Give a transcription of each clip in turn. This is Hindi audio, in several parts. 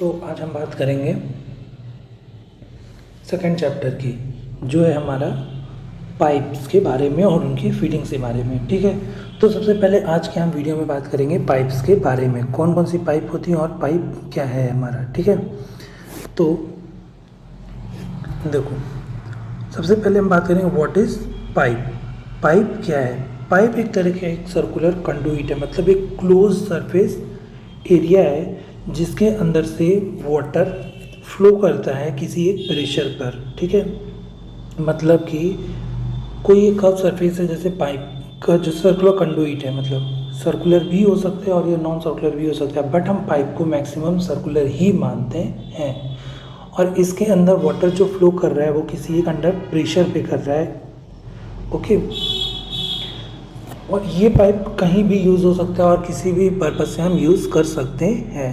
तो आज हम बात करेंगे सेकंड चैप्टर की, जो है हमारा पाइप्स के बारे में और उनकी फीडिंग्स के बारे में। ठीक है, तो सबसे पहले आज के हम वीडियो में बात करेंगे पाइप्स के बारे में, कौन कौन सी पाइप होती हैं और पाइप क्या है हमारा। ठीक है, तो देखो सबसे पहले हम बात करेंगे व्हाट इज़ पाइप। पाइप क्या है? पाइप एक तरह का एक सर्कुलर कंडुइट है, मतलब एक क्लोज सरफेस एरिया है जिसके अंदर से वाटर फ्लो करता है किसी एक प्रेशर पर। ठीक है, मतलब कि कोई एक कर्व सरफेस है, जैसे पाइप का जो सर्कुलर कंडुइट है, मतलब सर्कुलर भी हो सकता है और ये नॉन सर्कुलर भी हो सकता है, बट हम पाइप को मैक्सिमम सर्कुलर ही मानते हैं। और इसके अंदर वाटर जो फ्लो कर रहा है वो किसी एक अंडर प्रेशर पे कर रहा है। ओके, और ये पाइप कहीं भी यूज़ हो सकता है और किसी भी पर्पज़ से हम यूज़ कर सकते हैं,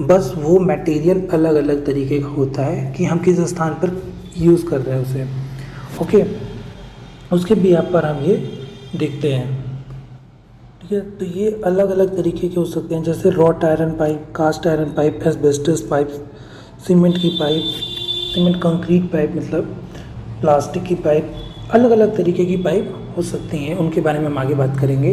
बस वो मटेरियल अलग अलग तरीके का होता है कि हम किस स्थान पर यूज़ कर रहे हैं उसे। ओके, उसके बिहाफ पर हम ये देखते हैं। ठीक है, तो ये अलग अलग तरीके के हो सकते हैं, जैसे wrought iron pipe, cast iron pipe, asbestos pipe, cement की पाइप, सीमेंट कंक्रीट पाइप, मतलब प्लास्टिक की पाइप, अलग अलग तरीके की पाइप हो सकती हैं। उनके बारे में हम आगे बात करेंगे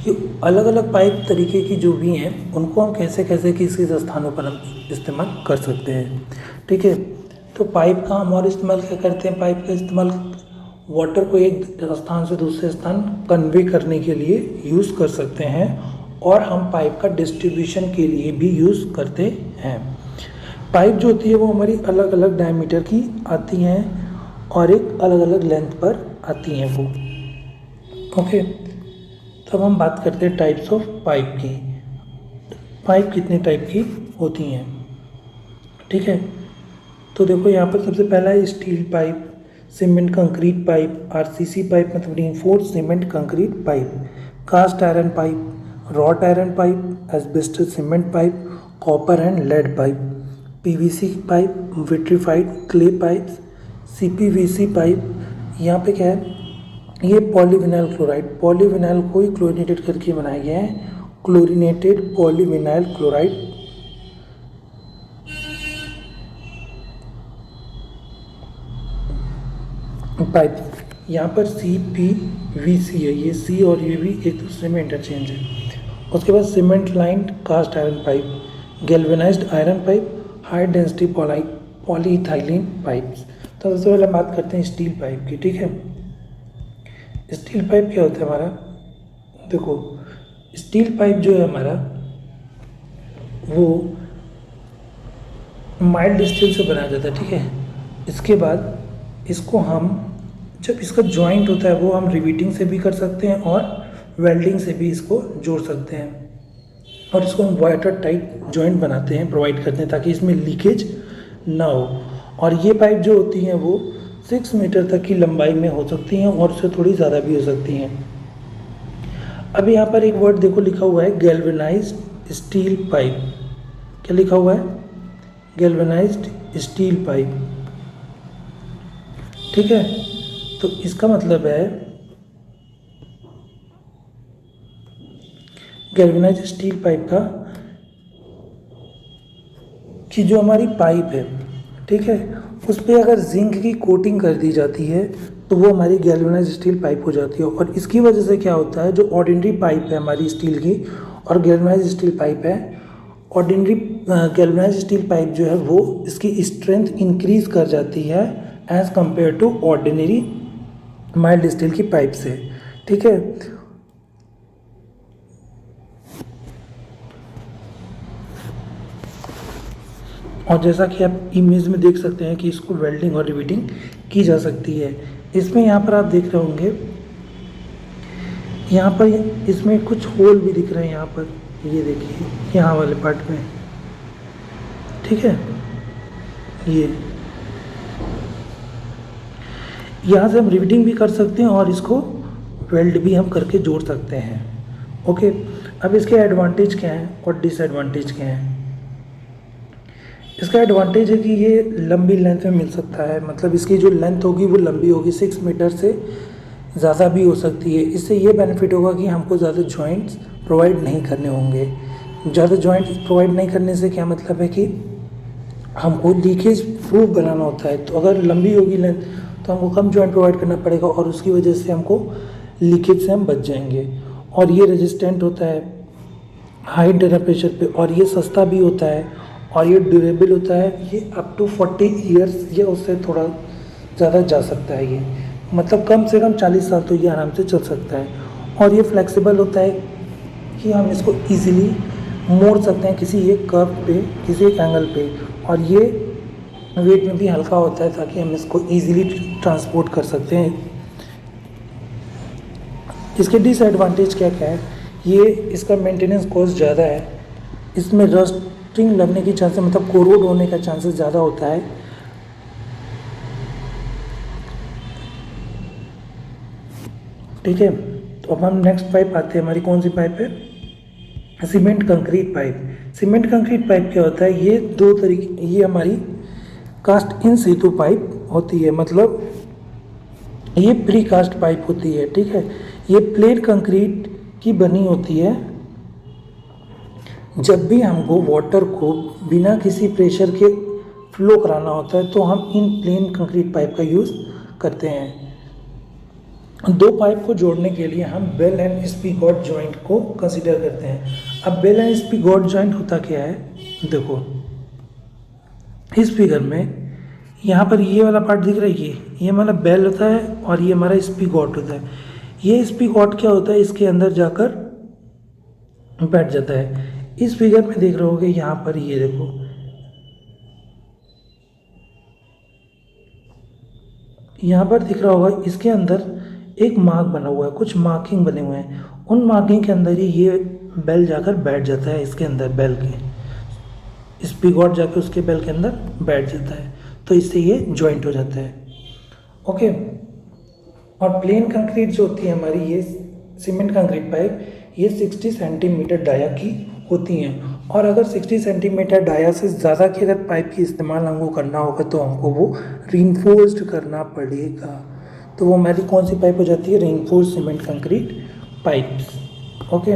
कि अलग अलग पाइप तरीके की जो भी हैं उनको हम कैसे कैसे किस किस स्थानों पर हम इस्तेमाल कर सकते हैं। ठीक है, तो पाइप का हम और इस्तेमाल क्या करते हैं? पाइप का इस्तेमाल वाटर को एक स्थान से दूसरे स्थान कन्वे करने के लिए यूज़ कर सकते हैं, और हम पाइप का डिस्ट्रीब्यूशन के लिए भी यूज़ करते हैं। पाइप जो होती है वो हमारी अलग अलग डायमीटर की आती हैं और एक अलग अलग लेंथ पर आती हैं वो। ओके, तब हम बात करते हैं टाइप्स ऑफ पाइप की। पाइप कितने टाइप की होती हैं? ठीक है, तो देखो यहाँ पर सबसे पहला है steel pipe, cement concrete pipe, RCC pipe मतलब reinforced cement concrete pipe, cast iron pipe, wrought iron pipe, asbestos cement pipe, copper and lead pipe, PVC pipe, vitrified clay pipes, CPVC pipe. यहाँ पे क्या है? ये पॉलीविनाइल क्लोराइड, पॉलीविनाइल को ही क्लोरीनेटेड करके बनाया गया है, क्लोरीनेटेड पॉलीविनाइल क्लोराइड। पाइप यहाँ पर सीपीवीसी है, ये सी और ये भी एक दूसरे में इंटरचेंज है। उसके बाद cement lined cast iron pipe, galvanised iron pipe, high density polyethylene pipes. तो सबसे पहले हम बात करते हैं स्टील पाइप की। ठीक है, स्टील पाइप क्या होता है हमारा? देखो स्टील पाइप जो है हमारा वो माइल्ड स्टील से बनाया जाता है। ठीक है, इसके बाद इसको हम जब इसका जॉइंट होता है वो हम रिवीटिंग से भी कर सकते हैं और वेल्डिंग से भी इसको जोड़ सकते हैं, और इसको हम वाटर टाइट जॉइंट बनाते हैं, प्रोवाइड करते हैं ताकि इसमें लीकेज ना हो। और ये पाइप जो होती हैं वो 6 मीटर तक की लंबाई में हो सकती हैं और उससे थोड़ी ज़्यादा भी हो सकती हैं। अब यहाँ पर एक वर्ड देखो लिखा हुआ है गैल्वेनाइज्ड स्टील पाइप। क्या लिखा हुआ है? Galvanised steel pipe. ठीक है, तो इसका मतलब है गैल्वेनाइज्ड स्टील पाइप का कि जो हमारी पाइप है, ठीक है, उस पर अगर जिंक की कोटिंग कर दी जाती है तो वो हमारी गैल्वेनाइज्ड स्टील पाइप हो जाती है। और इसकी वजह से क्या होता है, जो ऑर्डिनरी पाइप है हमारी स्टील की और गैल्वेनाइज्ड स्टील पाइप है, ऑर्डिनरी गैल्वेनाइज्ड स्टील पाइप जो है वो इसकी स्ट्रेंथ इंक्रीज कर जाती है as compare to ordinary mild steel की पाइप से। ठीक है, और जैसा कि आप इमेज में देख सकते हैं कि इसको वेल्डिंग और रिवीटिंग की जा सकती है। इसमें यहाँ पर आप देख रहे होंगे, यहाँ पर इसमें कुछ होल भी दिख रहे हैं, यहाँ पर ये देखिए यहाँ वाले पार्ट में। ठीक है, ये यहाँ से हम रिवीटिंग भी कर सकते हैं और इसको वेल्ड भी हम करके जोड़ सकते हैं। ओके, अब इसके एडवांटेज क्या हैं और डिसएडवांटेज क्या हैं? इसका एडवांटेज है कि ये लंबी लेंथ में मिल सकता है, मतलब इसकी जो लेंथ होगी वो लंबी होगी, 6 मीटर से ज़्यादा भी हो सकती है। इससे ये बेनिफिट होगा कि हमको ज़्यादा जॉइंट्स प्रोवाइड नहीं करने होंगे। ज़्यादा जॉइंट्स प्रोवाइड नहीं करने से क्या मतलब है कि हमको लीकेज प्रूफ बनाना होता है, तो अगर लंबी होगी लेंथ तो हमको कम जॉइंट प्रोवाइड करना पड़ेगा और उसकी वजह से हमको लीकेज से हम बच जाएंगे। और ये रेजिस्टेंट होता है हाई टेम्परेचर पे, और ये सस्ता भी होता है, और ये ड्यूरेबल होता है। ये अप टू 40 ईयर्स या उससे थोड़ा ज़्यादा जा सकता है। ये मतलब कम से कम 40 साल तो ये आराम से चल सकता है। और ये फ्लेक्सिबल होता है कि हम इसको ईज़िली मोड़ सकते हैं किसी एक कर्व पे, किसी एक एंगल पे। और ये वेट में भी हल्का होता है ताकि हम इसको ईज़िली ट्रांसपोर्ट कर सकते हैं। इसके डिसएडवांटेज क्या क्या है, ये इसका मेंटेनेंस कॉस्ट ज़्यादा है, इसमें रस्टिंग लगने की चांसेस मतलब कोरोड होने का चांसेस ज़्यादा होता है। ठीक है, तो अब हम नेक्स्ट पाइप आते हैं। हमारी कौन सी पाइप है? Cement concrete pipe. Cement concrete pipe क्या होता है? ये दो तरीके, ये हमारी कास्ट इन सीटू पाइप होती है, मतलब ये प्री कास्ट पाइप होती है। ठीक है, ये प्लेन कंक्रीट की बनी होती है। जब भी हमको वाटर को बिना किसी प्रेशर के फ्लो कराना होता है तो हम इन प्लेन कंक्रीट पाइप का यूज़ करते हैं। दो पाइप को जोड़ने के लिए हम बेल एंड स्पीगॉट जॉइंट को कंसीडर करते हैं। अब बेल एंड स्पीगॉट जॉइंट होता क्या है, देखो इस फिगर में यहाँ पर ये वाला पार्ट दिख रहा है, ये हमारा बेल होता है और ये हमारा स्पीगॉट होता है। ये स्पीगॉट क्या होता है, इसके अंदर जाकर बैठ जाता है। इस फिगर में देख रहे होगे यहाँ पर, ये देखो यहाँ पर दिख रहा होगा, इसके अंदर एक मार्क बना हुआ है, कुछ मार्किंग बने हुए हैं। उन मार्किंग के अंदर ही ये बेल जाकर बैठ जाता है, इसके अंदर बेल के स्पीगॉट जाकर उसके बेल के अंदर बैठ जाता है, तो इससे ये जॉइंट हो जाता है। ओके, और प्लेन कंक्रीट जो होती है हमारी, ये सीमेंट कंक्रीट पाइप, ये 60 सेंटीमीटर डाया की होती हैं। और अगर 60 सेंटीमीटर डाया से ज़्यादा की अगर पाइप की इस्तेमाल हमको करना होगा तो हमको वो रीइंफोर्स्ड करना पड़ेगा। तो वो हमारी कौन सी पाइप हो जाती है? Reinforced cement concrete pipe. Okay,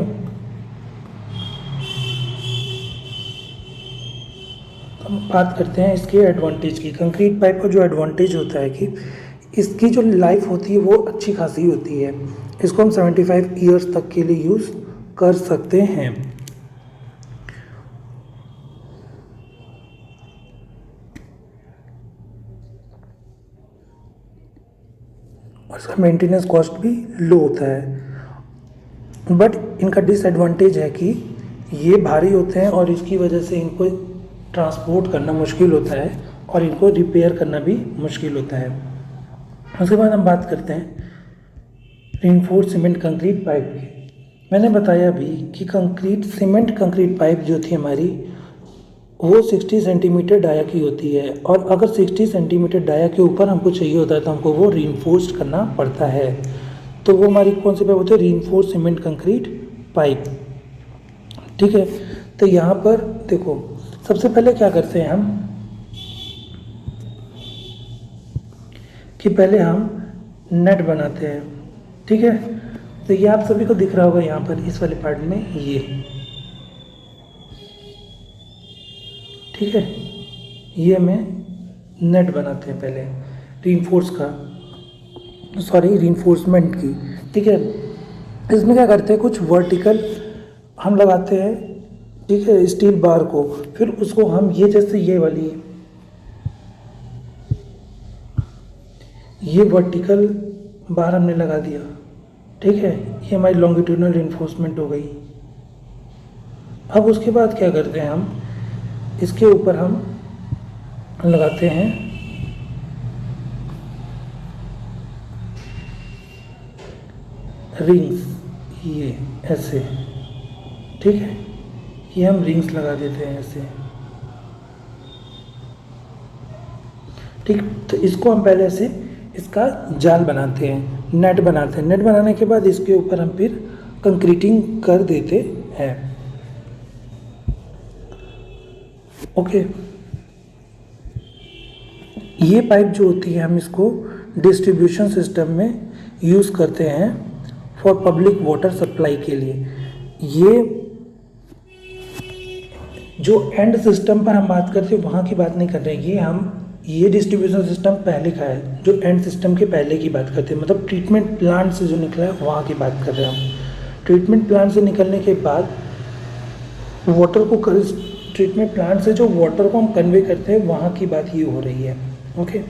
हम बात करते हैं इसके एडवांटेज की। कंक्रीट पाइप का जो एडवांटेज होता है कि इसकी जो लाइफ होती है वो अच्छी खासी होती है। इसको हम 75 ईयर्स तक के लिए यूज़ कर सकते हैं। और इसका मेंटेनेंस कॉस्ट भी लो होता है। बट इनका डिसएडवांटेज है कि ये भारी होते हैं और इसकी वजह से इनको ट्रांसपोर्ट करना मुश्किल होता है और इनको रिपेयर करना भी मुश्किल होता है। उसके बाद हम बात करते हैं रीइंफोर्स्ड सीमेंट कंक्रीट पाइप की। मैंने बताया भी कि सीमेंट कंक्रीट पाइप जो थी हमारी, वो 60 सेंटीमीटर डाया की होती है। और अगर 60 सेंटीमीटर डाया के ऊपर हमको चाहिए होता है तो हमको वो रीइंफोर्स्ड करना पड़ता है। तो वो हमारी कौन सी पाइप होती है? Reinforced cement concrete pipe. ठीक है, तो यहाँ पर देखो, सबसे पहले क्या करते हैं हम कि पहले हम नेट बनाते हैं। ठीक है, तो ये आप सभी को दिख रहा होगा यहाँ पर इस वाले पार्ट में, ये ठीक है, ये हमें नेट बनाते हैं पहले रीइंफोर्समेंट की। ठीक है, इसमें क्या करते हैं, कुछ वर्टिकल हम लगाते हैं, ठीक है, स्टील बार को। फिर उसको हम ये जैसे ये वर्टिकल बार हमने लगा दिया। ठीक है, ये हमारी लॉन्गिट्यूडनल रीइंफोर्समेंट हो गई। अब उसके बाद क्या करते हैं, हम इसके ऊपर हम लगाते हैं रिंग्स, ये ऐसे। ठीक है, ये हम रिंग्स लगा देते हैं ऐसे। ठीक, तो इसको हम पहले से इसका जाल बनाते हैं, नेट बनाते हैं। नेट बनाने के बाद इसके ऊपर हम फिर कंक्रीटिंग कर देते हैं। ओके, ये पाइप जो होती है हम इसको डिस्ट्रीब्यूशन सिस्टम में यूज़ करते हैं फॉर पब्लिक वाटर सप्लाई के लिए। ये जो एंड सिस्टम पर हम बात करते हैं वहाँ की बात नहीं कर रहे हैं, ये डिस्ट्रीब्यूशन सिस्टम पहले का है, जो एंड सिस्टम के पहले की बात करते हैं, मतलब ट्रीटमेंट प्लांट से जो निकला है वहाँ की बात कर रहे हैं हम। ट्रीटमेंट प्लांट से निकलने के बाद वाटर को ट्रीटमेंट प्लांट से जो वाटर को हम कन्वे करते हैं वहाँ की बात ये हो रही है। ओके,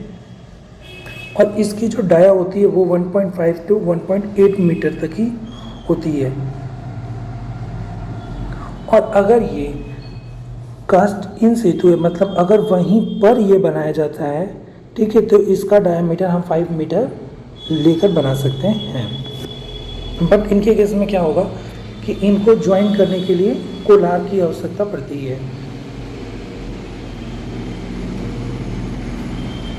और इसकी जो डाया होती है वो 1.5 to 1.8 मीटर तक ही होती है। और अगर ये कास्ट इन सितु है, मतलब अगर वहीं पर ये बनाया जाता है, ठीक है, तो इसका डायमीटर हम 5 मीटर लेकर बना सकते हैं। बट इनके केस में क्या होगा कि इनको ज्वाइन करने के लिए कोलार की आवश्यकता पड़ती है।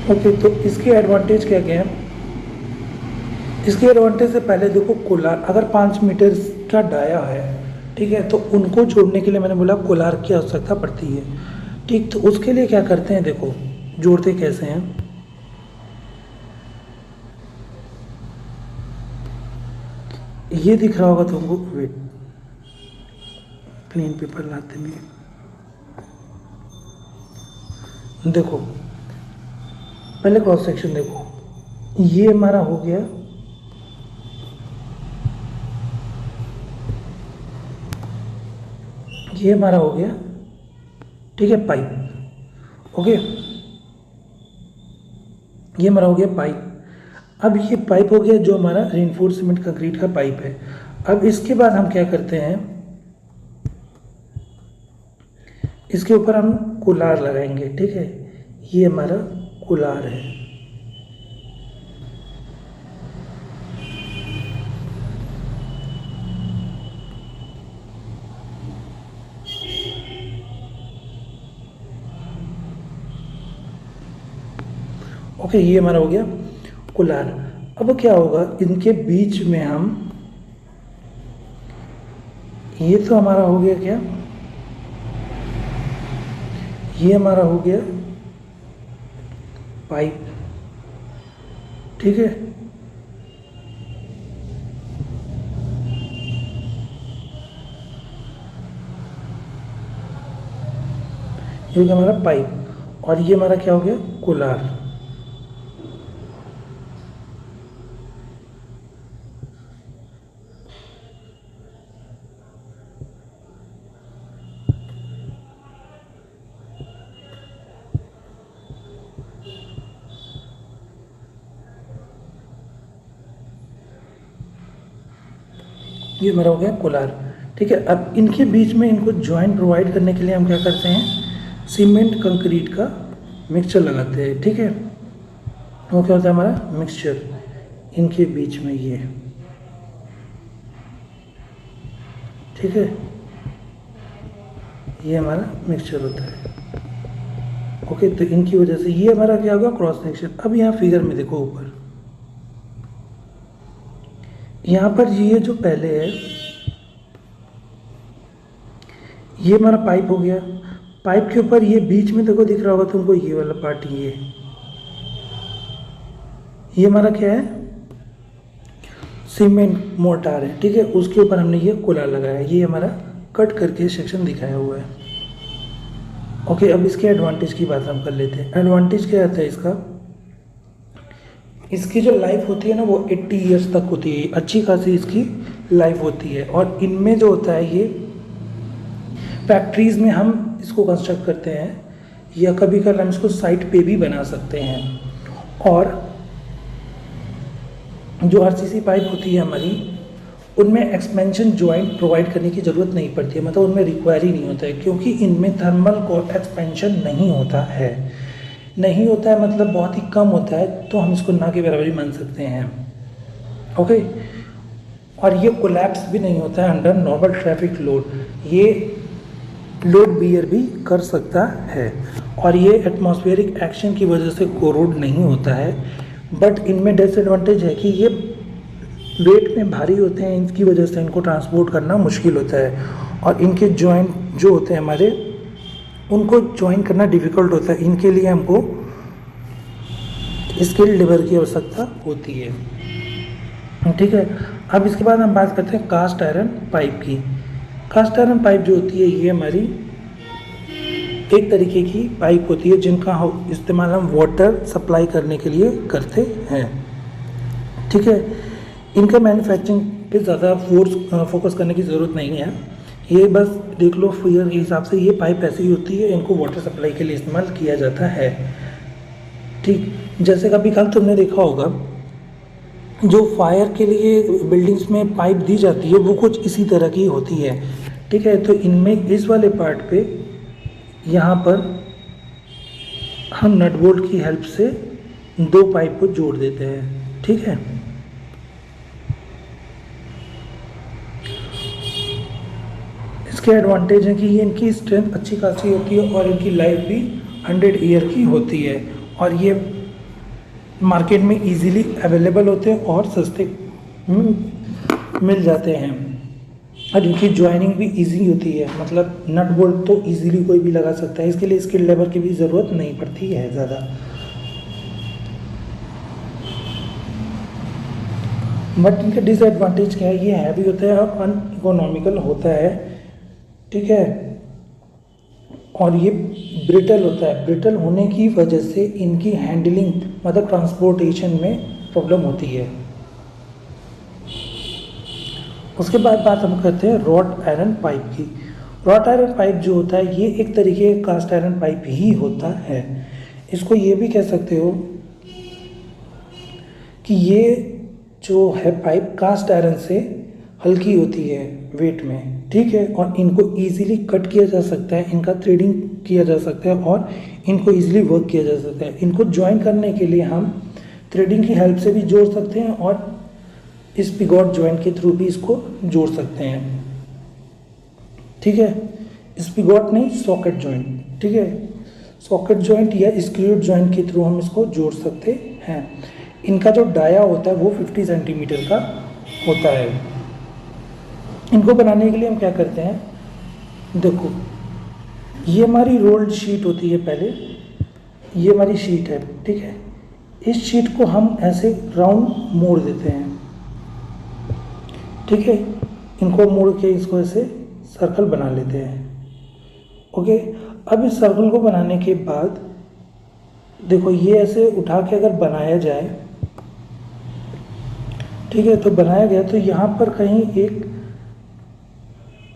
ओके, तो इसकी एडवांटेज क्या क्या है? इसके एडवांटेज से पहले देखो, कोलार अगर 5 मीटर का डाया है, ठीक है, तो उनको जोड़ने के लिए मैंने बोला कोलार की आवश्यकता पड़ती है। ठीक, तो उसके लिए क्या करते हैं, देखो जोड़ते कैसे हैं। ये दिख रहा होगा तुमको, वेट प्लेन पेपर लाते में, देखो पहले क्रॉस सेक्शन देखो, ये हमारा हो गया, ये हमारा हो गया, ठीक है, पाइप। ओके, ये हमारा हो गया पाइप। अब ये पाइप हो गया जो हमारा रेनफोर्स सीमेंट कंक्रीट का पाइप है। अब इसके बाद हम क्या करते हैं, इसके ऊपर हम कोलार लगाएंगे, ठीक है, ये हमारा कोलार है। ओके, ये हमारा हो गया कोलार। अब क्या होगा, इनके बीच में हम, ये तो हमारा हो गया क्या, ये हमारा हो गया पाइप, ठीक है, ये हो गया हमारा पाइप, और ये हमारा क्या हो गया, कोलार। ये हमारा हो गया कोलार, ठीक है। अब इनके बीच में इनको जॉइंट प्रोवाइड करने के लिए हम क्या करते हैं, सीमेंट कंक्रीट का मिक्सचर लगाते हैं, ठीक है। वो क्या होता है हमारा मिक्सचर इनके बीच में, ये ठीक है, ये हमारा मिक्सचर होता है। ओके, तो इनकी वजह से ये हमारा क्या होगा, क्रॉस सेक्शन। अब यहाँ फिगर में देखो ऊपर, यहाँ पर ये जो पहले है, ये हमारा पाइप हो गया। पाइप के ऊपर ये बीच में देखो दिख रहा होगा तुमको, ये वाला पार्ट, ये हमारा क्या है, सीमेंट मोर्टार है, ठीक है। उसके ऊपर हमने ये कोलार लगाया, ये हमारा कट करके सेक्शन दिखाया हुआ है। ओके, अब इसके एडवांटेज की बात हम कर लेते हैं। एडवांटेज क्या आता है इसका, इसकी जो लाइफ होती है ना वो 80 ईयर्स तक होती है, अच्छी खासी इसकी लाइफ होती है। और इनमें जो होता है, ये फैक्ट्रीज़ में हम इसको कंस्ट्रक्ट करते हैं, या कभी कभी हम इसको साइट पे भी बना सकते हैं। और जो आरसीसी पाइप होती है हमारी, उनमें एक्सपेंशन जॉइंट प्रोवाइड करने की ज़रूरत नहीं पड़ती है, मतलब उनमें रिक्वायर ही नहीं होता है, क्योंकि इनमें थर्मल को एक्सपेंशन नहीं होता है, नहीं होता है मतलब बहुत ही कम होता है, तो हम इसको ना के बराबर ही मान सकते हैं। ओके, और ये कोलैप्स भी नहीं होता है अंडर नॉर्मल ट्रैफिक लोड, ये लोड बियर भी कर सकता है, और ये एटमॉस्फेरिक एक्शन की वजह से कोरोड नहीं होता है। बट इनमें डिसएडवांटेज है कि ये वेट में भारी होते हैं, इनकी वजह से इनको ट्रांसपोर्ट करना मुश्किल होता है, और इनके जॉइंट जो होते हैं हमारे, उनको ज्वाइन करना डिफ़िकल्ट होता है। इनके लिए हमको स्किल्ड लेबर की आवश्यकता होती है, ठीक है। अब इसके बाद हम बात करते हैं कास्ट आयरन पाइप की। कास्ट आयरन पाइप जो होती है, ये हमारी एक तरीके की पाइप होती है जिनका इस्तेमाल हम वाटर सप्लाई करने के लिए करते हैं। ठीक है, इनका मैन्युफैक्चरिंग पे ज़्यादा फोकस करने की ज़रूरत नहीं है। ये बस देख लो फिगर के हिसाब से ये पाइप ऐसी ही होती है, इनको वाटर सप्लाई के लिए इस्तेमाल किया जाता है। ठीक, जैसे कभी कल तुमने देखा होगा जो फायर के लिए बिल्डिंग्स में पाइप दी जाती है वो कुछ इसी तरह की होती है। ठीक है, तो इनमें इस वाले पार्ट पे यहाँ पर हम नट बोल्ट की हेल्प से 2 पाइप को जोड़ देते हैं। ठीक है, इसके एडवांटेज है कि ये इनकी स्ट्रेंथ अच्छी खासी होती है और इनकी लाइफ भी 100 ईयर की होती है और ये मार्केट में इजीली अवेलेबल होते हैं और सस्ते मिल जाते हैं और इनकी जॉइनिंग भी इजी होती है। मतलब नट बोल्ट तो इजीली कोई भी लगा सकता है, इसके लिए स्किल लेबर की भी ज़रूरत नहीं पड़ती है ज़्यादा। बट इनका डिसएडवांटेज क्या है, ये हैवी होता है और अनइकोनॉमिकल होता है। ठीक है, और ये ब्रिटल होता है। ब्रिटल होने की वजह से इनकी हैंडलिंग मतलब ट्रांसपोर्टेशन में प्रॉब्लम होती है। उसके बाद बात हम करते हैं रॉट आयरन पाइप की। रॉट आयरन पाइप जो होता है ये एक तरीके का कास्ट आयरन पाइप ही होता है। इसको ये भी कह सकते हो कि ये जो है पाइप कास्ट आयरन से हल्की होती है वेट में। ठीक है, और इनको इजीली कट किया जा सकता है, इनका थ्रेडिंग किया जा सकता है और इनको इजीली वर्क किया जा सकता है। इनको ज्वाइन करने के लिए हम थ्रेडिंग की हेल्प से भी जोड़ सकते हैं और इस पिगॉट जॉइंट के थ्रू भी इसको जोड़ सकते हैं। ठीक है, इस पिगॉट नहीं सॉकेट जॉइंट। ठीक है, सॉकेट जॉइंट या स्क्रूड जॉइंट के थ्रू हम इसको जोड़ सकते हैं। इनका जो डाया होता है वो 50 सेंटीमीटर का होता है। इनको बनाने के लिए हम क्या करते हैं, देखो ये हमारी रोल्ड शीट होती है, पहले ये हमारी शीट है। ठीक है, इस शीट को हम ऐसे राउंड मोड़ देते हैं। ठीक है, इनको मोड़ के इसको ऐसे सर्कल बना लेते हैं। ओके, अब इस सर्कल को बनाने के बाद देखो ये ऐसे उठा के अगर बनाया जाए, ठीक है, तो बनाया गया तो यहाँ पर कहीं एक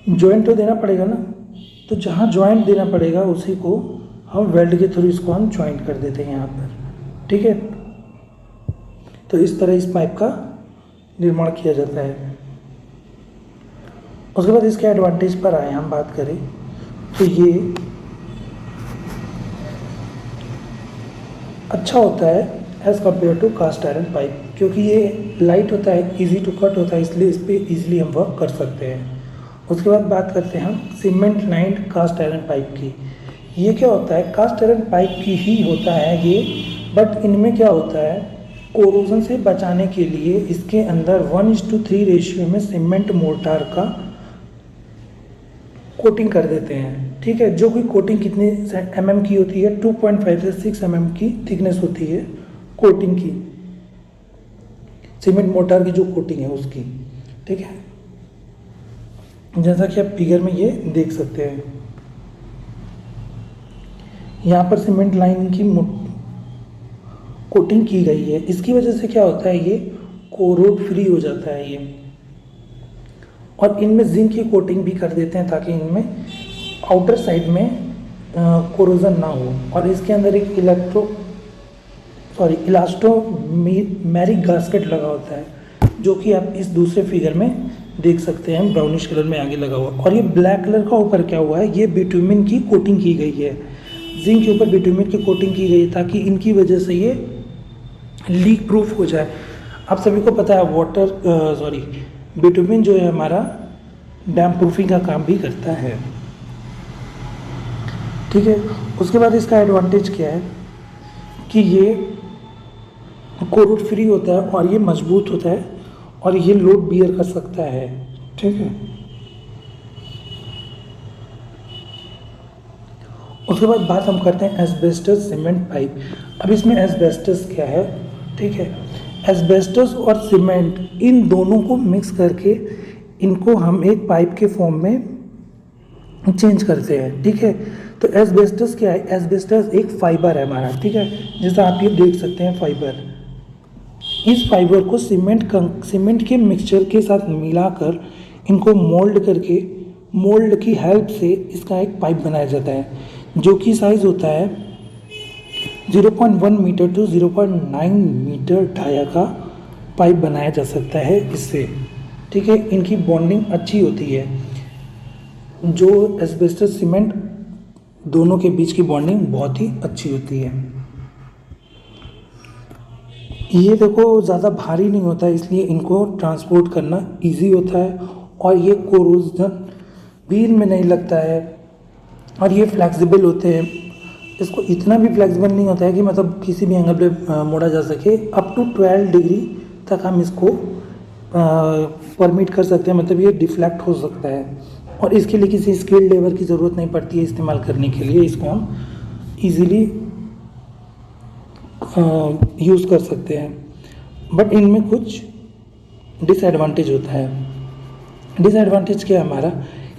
जॉइंट तो देना पड़ेगा ना, तो जहाँ जॉइंट देना पड़ेगा उसी को हम वेल्ड के थ्रू इसको हम जॉइंट कर देते हैं यहाँ पर। ठीक है, तो इस तरह इस पाइप का निर्माण किया जाता है। उसके बाद इसके एडवांटेज पर आए हम बात करें तो ये अच्छा होता है as compare to cast iron pipe, क्योंकि ये लाइट होता है, इजी टू कट होता है, इसलिए इस पर ईजिली हम वर्क कर सकते हैं। उसके बाद बात करते हैं हम cement lined cast iron pipe की। ये क्या होता है, कास्ट आयरन पाइप की ही होता है ये, बट इनमें क्या होता है, कोरोजन से बचाने के लिए इसके अंदर 1:3 रेशियो में सीमेंट मोर्टार का कोटिंग कर देते हैं। ठीक है, जो कि कोटिंग कितने mm की होती है, 2.5 से 6 mm की थिकनेस होती है कोटिंग की, सीमेंट मोर्टार की जो कोटिंग है उसकी। ठीक है, जैसा कि आप फिगर में ये देख सकते हैं, यहाँ पर सीमेंट लाइन की कोटिंग की गई है। इसकी वजह से क्या होता है, ये कोरोड फ्री हो जाता है ये, और इनमें जिंक की कोटिंग भी कर देते हैं ताकि इनमें आउटर साइड में कोरोजन ना हो। और इसके अंदर एक इलास्टोमेरिक गास्केट लगा होता है, जो कि आप इस दूसरे फिगर में देख सकते हैं, ब्राउनिश कलर में आगे लगा हुआ। और ये ब्लैक कलर का ऊपर क्या हुआ है, ये बिटुमिन की कोटिंग की गई है, जिंक के ऊपर बिटुमिन की कोटिंग की गई है ताकि इनकी वजह से ये लीक प्रूफ हो जाए। आप सभी को पता है बिटुमिन जो है हमारा डैम प्रूफिंग का काम भी करता है। ठीक है, उसके बाद इसका एडवांटेज क्या है कि ये कोरोड फ्री होता है और ये मजबूत होता है और ये लोड बियर कर सकता है। ठीक है, उसके बाद बात हम करते हैं एस्बेस्टस सीमेंट पाइप। अब इसमें एस्बेस्टस क्या है, ठीक है, एस्बेस्टस और सीमेंट इन दोनों को मिक्स करके इनको हम एक पाइप के फॉर्म में चेंज करते हैं। ठीक है, तो एस्बेस्टस क्या है? एस्बेस्टस एक फाइबर है हमारा, ठीक है, जैसा आप ये देख सकते हैं फाइबर। इस फाइबर को सीमेंट के मिक्सचर के साथ मिलाकर इनको मोल्ड करके, मोल्ड की हेल्प से इसका एक पाइप बनाया जाता है जो कि साइज़ होता है 0.1 मीटर टू 0.9 मीटर डाया का पाइप बनाया जा सकता है इससे, ठीक है। इनकी बॉन्डिंग अच्छी होती है, जो एस्बेस्टस सीमेंट दोनों के बीच की बॉन्डिंग बहुत ही अच्छी होती है। ये देखो ज़्यादा भारी नहीं होता है, इसलिए इनको ट्रांसपोर्ट करना इजी होता है, और ये कोरोजन भी इनमें नहीं लगता है, और ये फ्लेक्सिबल होते हैं। इसको इतना भी फ्लेक्सिबल नहीं होता है कि मतलब किसी भी एंगल पे मोड़ा जा सके। अप टू 12 डिग्री तक हम इसको परमिट कर सकते हैं, मतलब ये डिफ्लेक्ट हो सकता है, और इसके लिए किसी स्किल्ड लेबर की ज़रूरत नहीं पड़ती है इस्तेमाल करने के लिए। इसको हम इजीली यूज़ कर सकते हैं, बट इनमें कुछ डिसएडवांटेज होता है। डिसएडवांटेज क्या है हमारा?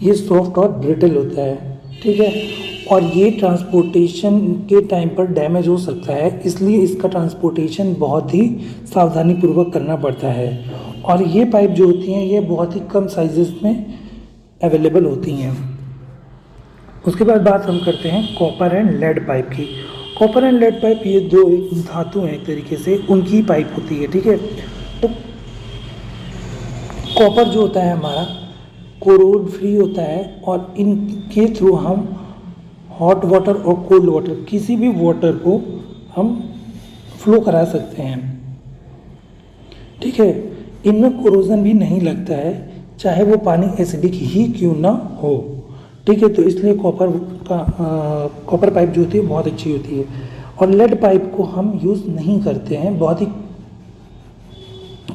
ये सॉफ्ट और ब्रिटल होता है, ठीक है, और ये ट्रांसपोर्टेशन के टाइम पर डैमेज हो सकता है, इसलिए इसका ट्रांसपोर्टेशन बहुत ही सावधानी पूर्वक करना पड़ता है। और ये पाइप जो होती हैं ये बहुत ही कम साइजेस में अवेलेबल होती हैं। उसके बाद बात हम करते हैं कॉपर एंड लेड पाइप की। कॉपर एंड लेड पाइप ये दो एक धातु हैं एक तरीके से, उनकी पाइप होती है, ठीक है। तो कॉपर जो होता है हमारा कोरोड फ्री होता है, और इनके थ्रू हम हॉट वाटर और कोल्ड वाटर, किसी भी वाटर को हम फ्लो करा सकते हैं, ठीक है। इनमें कोरोजन भी नहीं लगता है, चाहे वो पानी एसिडिक ही क्यों ना हो, ठीक है। तो इसलिए कॉपर पाइप जो होती है बहुत अच्छी होती है। और लेड पाइप को हम यूज़ नहीं करते हैं, बहुत ही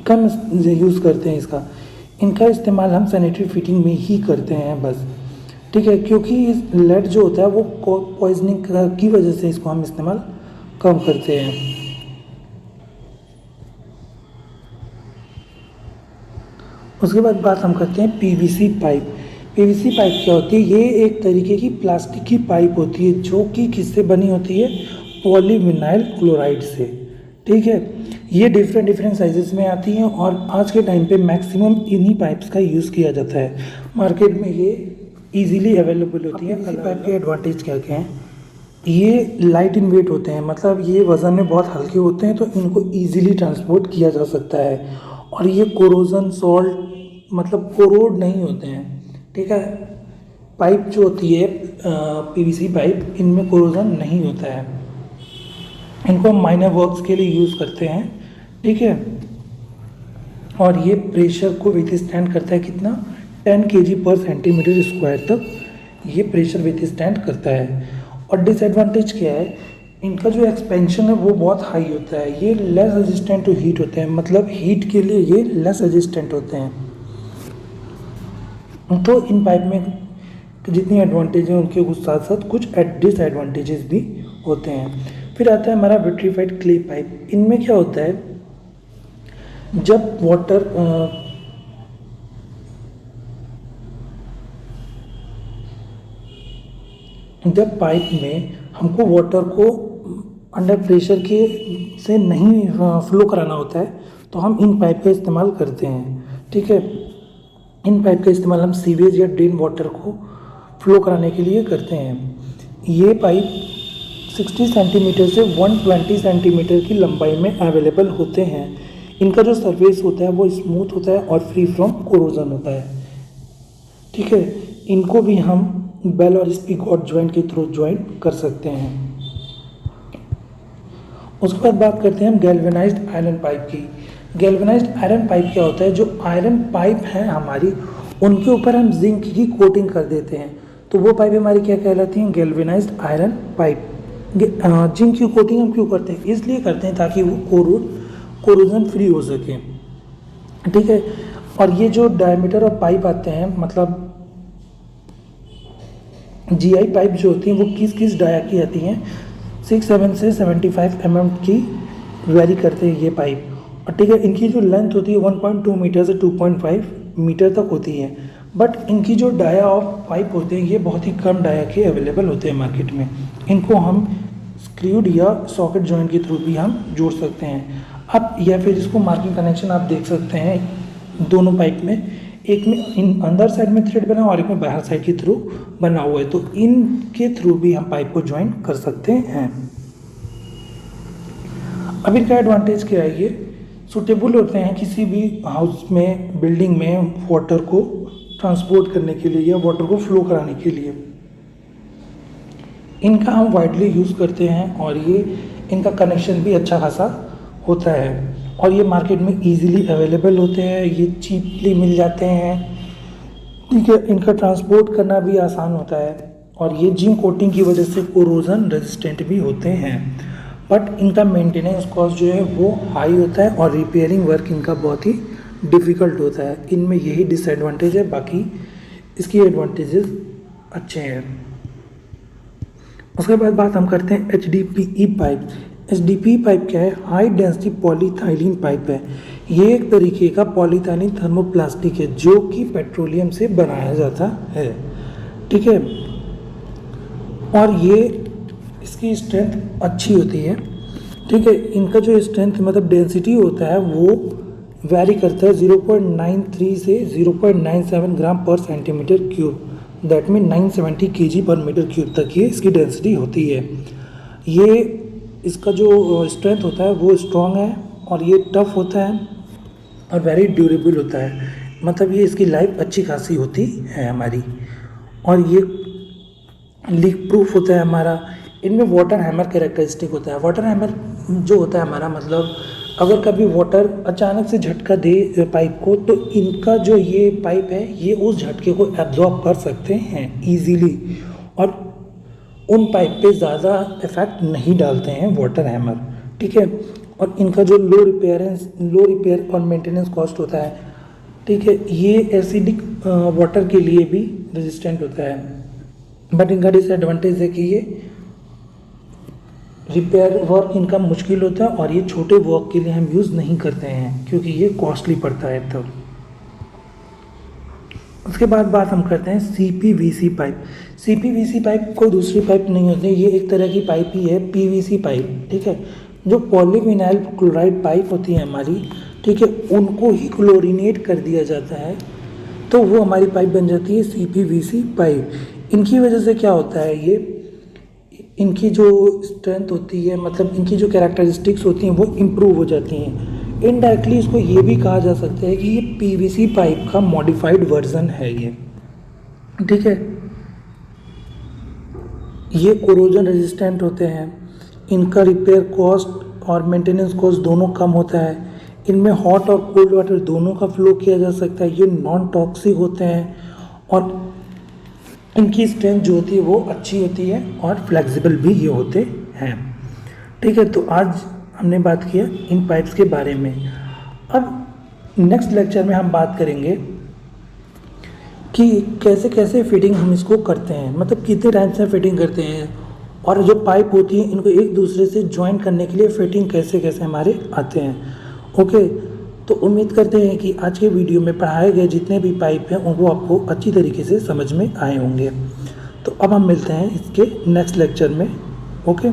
कम यूज़ करते हैं इसका। इनका इस्तेमाल हम सैनिटरी फिटिंग में ही करते हैं बस, ठीक है, क्योंकि लेड जो होता है वो पॉइजनिंग की वजह से इसको हम इस्तेमाल कम करते हैं। उसके बाद बात हम करते हैं पीवीसी पाइप। पीवीसी पाइप क्या होती है? ये एक तरीके की प्लास्टिक की पाइप होती है जो कि किससे बनी होती है? पॉलीविनाइल क्लोराइड से, ठीक है। ये डिफरेंट साइजेस में आती हैं, और आज के टाइम पे मैक्सिमम इन्हीं पाइप्स का यूज़ किया जाता है। मार्केट में ये इजीली अवेलेबल होती है। पीवीसी पाइप के एडवांटेज क्या क्या हैं? ये लाइट इन वेट होते हैं, मतलब ये वज़न में बहुत हल्के होते हैं, तो इनको ईजिली ट्रांसपोर्ट किया जा सकता है। और ये कोरोजन सॉल्ट मतलब कोरोड नहीं होते हैं, ठीक है। पाइप जो होती है पीवीसी पाइप, इनमें कोरोजन नहीं होता है। इनको हम माइनर वर्क्स के लिए यूज़ करते हैं, ठीक है। और ये प्रेशर को विथस्टैंड करता है कितना? 10 kg पर सेंटीमीटर स्क्वायर तक ये प्रेशर विथस्टैंड करता है। और डिसएडवांटेज क्या है? इनका जो एक्सपेंशन है वो बहुत हाई होता है। ये लेस रेजिस्टेंट टू हीट होते हैं, मतलब हीट के लिए ये लेस रेजिस्टेंट होते हैं। तो इन पाइप में जितनी एडवांटेज है उनके कुछ साथ साथ कुछ डिसएडवांटेजेस भी होते हैं। फिर आता है हमारा विट्रीफाइड क्ले पाइप। इनमें क्या होता है? जब वाटर जब पाइप में हमको वाटर को अंडर प्रेशर के से नहीं फ्लो कराना होता है, तो हम इन पाइप का इस्तेमाल करते हैं, ठीक है। इन पाइप का इस्तेमाल हम सीवेज या ड्रेन वाटर को फ्लो कराने के लिए करते हैं। ये पाइप 60 सेंटीमीटर से 120 सेंटीमीटर की लंबाई में अवेलेबल होते हैं। इनका जो सरफेस होता है वो स्मूथ होता है और फ्री फ्रॉम कोरोजन होता है, ठीक है। इनको भी हम बेल और स्पिगॉट जॉइंट के थ्रू जॉइंट कर सकते हैं। उसके बाद बात करते हैं हम गैल्वेनाइज्ड आयरन पाइप की। गैल्वेनाइज्ड आयरन पाइप क्या होता है? जो आयरन पाइप हैं हमारी, उनके ऊपर हम जिंक की कोटिंग कर देते हैं, तो वो पाइप हमारी क्या कहलाती हैं? Galvanised iron pipe. जिंक की कोटिंग हम क्यों करते हैं? इसलिए करते हैं ताकि वो कोरोजन फ्री हो सके, ठीक है। और ये जो डायमीटर ऑफ पाइप आते हैं, मतलब जीआई पाइप जो होती हैं वो किस डाया की आती हैं? 67 से 75 mm की वेरी करते हैं ये पाइप, और ठीक है। इनकी जो लेंथ होती है 1.2 मीटर से 2.5 मीटर तक होती है, बट इनकी जो डाया ऑफ पाइप होते हैं ये बहुत ही कम डाया के अवेलेबल होते हैं मार्केट में। इनको हम स्क्रूड या सॉकेट जॉइंट के थ्रू भी हम जोड़ सकते हैं। अब या फिर इसको मार्किंग कनेक्शन आप देख सकते हैं दोनों पाइप में, एक में इन अंदर साइड में थ्रेड बना हुआ और एक में बाहर साइड के थ्रू बना हुआ है, तो इनके थ्रू भी हम पाइप को ज्वाइन कर सकते हैं। अब इनका एडवांटेज क्या है, ये सूटेबल होते हैं किसी भी हाउस में, बिल्डिंग में वाटर को ट्रांसपोर्ट करने के लिए या वाटर को फ्लो कराने के लिए। इनका हम वाइडली यूज़ करते हैं और ये इनका कनेक्शन भी अच्छा खासा होता है और ये मार्केट में इजीली अवेलेबल होते हैं, ये चीपली मिल जाते हैं, ठीक है। इनका ट्रांसपोर्ट करना भी आसान होता है और ये जिंक कोटिंग की वजह से कोरोजन रेजिस्टेंट भी होते हैं। बट इनका मेंटेनेंस कॉस्ट जो है वो हाई होता है और रिपेयरिंग वर्क इनका बहुत ही डिफ़िकल्ट होता है। इनमें यही डिसएडवांटेज है, बाकी इसकी एडवांटेजेस अच्छे हैं। उसके बाद बात हम करते हैं HDPE पाइप। HDPE पाइप क्या है, हाई डेंसिटी पॉलीथाइलिन पाइप है। ये एक तरीके का पॉलीथाइलिन थर्मोप्लास्टिक है जो कि पेट्रोलियम से बनाया जाता है, ठीक है। और ये इसकी स्ट्रेंथ अच्छी होती है, ठीक है। इनका जो स्ट्रेंथ मतलब डेंसिटी होता है वो वैरी करता है 0.93 से 0.97 ग्राम पर centimetre cube, that mean 970 kg पर मीटर क्यूब तक ये इसकी डेंसिटी होती है। ये इसका जो स्ट्रेंथ होता है वो स्ट्रॉन्ग है और ये टफ होता है और वेरी ड्यूरेबल होता है, मतलब ये इसकी लाइफ अच्छी खासी होती है हमारी। और ये लीक प्रूफ होता है हमारा। इनमें वाटर हैमर कैरेक्टरिस्टिक होता है। वाटर हैमर जो होता है हमारा मतलब अगर कभी वाटर अचानक से झटका दे पाइप को तो इनका जो ये पाइप है ये उस झटके को एब्जॉर्ब कर सकते हैं ईजीली और उन पाइप पे ज़्यादा इफेक्ट नहीं डालते हैं वाटर हैमर, ठीक है। और इनका जो लो रिपेयर और मेंटेनेंस कॉस्ट होता है, ठीक है, ये एसिडिक वाटर के लिए भी रेजिस्टेंट होता है। बट इनका डिसएडवांटेज है कि ये रिपेयर वर्क इनका मुश्किल होता है और ये छोटे वर्क के लिए हम यूज़ नहीं करते हैं क्योंकि ये कॉस्टली पड़ता है। तो उसके बाद बात हम करते हैं CPVC पाइप। CPVC पाइप कोई दूसरी पाइप नहीं होती, ये एक तरह की पाइप ही है, PVC पाइप, ठीक है। जो पॉलीविनाइल क्लोराइड पाइप होती है हमारी, ठीक है, उनको ही क्लोरीनेट कर दिया जाता है तो वो हमारी पाइप बन जाती है CPVC पाइप। इनकी वजह से क्या होता है, ये इनकी जो स्ट्रेंथ होती है मतलब इनकी जो कैरेक्टरिस्टिक्स होती हैं वो इम्प्रूव हो जाती हैं। इनडायरेक्टली इसको ये भी कहा जा सकता है कि ये PVC पाइप का मॉडिफाइड वर्जन है ये, ठीक है। ये कोरोजन रेजिस्टेंट होते हैं, इनका रिपेयर कॉस्ट और मेंटेनेंस कॉस्ट दोनों कम होता है। इनमें हॉट और कोल्ड वाटर दोनों का फ्लो किया जा सकता है। ये नॉन टॉक्सिक होते हैं और इनकी स्ट्रेंथ जो होती है वो अच्छी होती है और फ्लेक्सिबल भी ये होते हैं, ठीक है। तो आज हमने बात किया इन पाइप्स के बारे में। अब नेक्स्ट लेक्चर में हम बात करेंगे कि कैसे कैसे फिटिंग हम इसको करते हैं, मतलब कितने टाइम से फिटिंग करते हैं और जो पाइप होती है इनको एक दूसरे से ज्वाइन करने के लिए फिटिंग कैसे कैसे हमारे आते हैं। ओके, तो उम्मीद करते हैं कि आज के वीडियो में पढ़ाए गए जितने भी पाइप हैं उनको आपको अच्छी तरीके से समझ में आए होंगे। तो अब हम मिलते हैं इसके नेक्स्ट लेक्चर में। ओके।